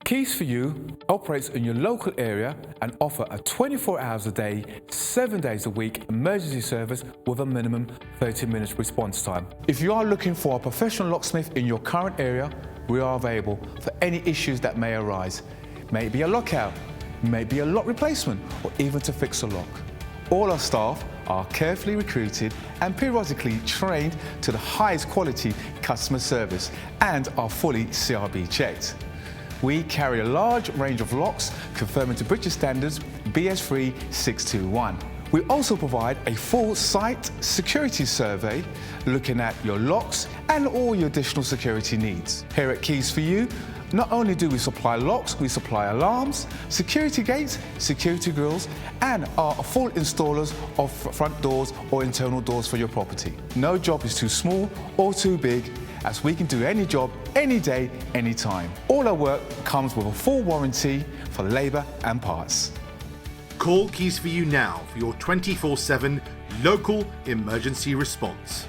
Keys for You operates in your local area and offer a 24 hours a day, 7 days a week emergency service with a minimum 30 minutes response time. If you are looking for a professional locksmith in your current area, we are available for any issues that may arise. May it be a lockout, may it be a lock replacement, or even to fix a lock. All our staff are carefully recruited and periodically trained to the highest quality customer service and are fully CRB checked. We carry a large range of locks conforming to British standards BS3 621. We also provide a full site security survey looking at your locks and all your additional security needs. Here at Keys for You, not only do we supply locks, we supply alarms, security gates, security grills, and are full installers of front doors or internal doors for your property. No job is too small or too big, as we can do any job, any day, any time. All our work comes with a full warranty for labour and parts. Call Keys for You now for your 24/7 local emergency response.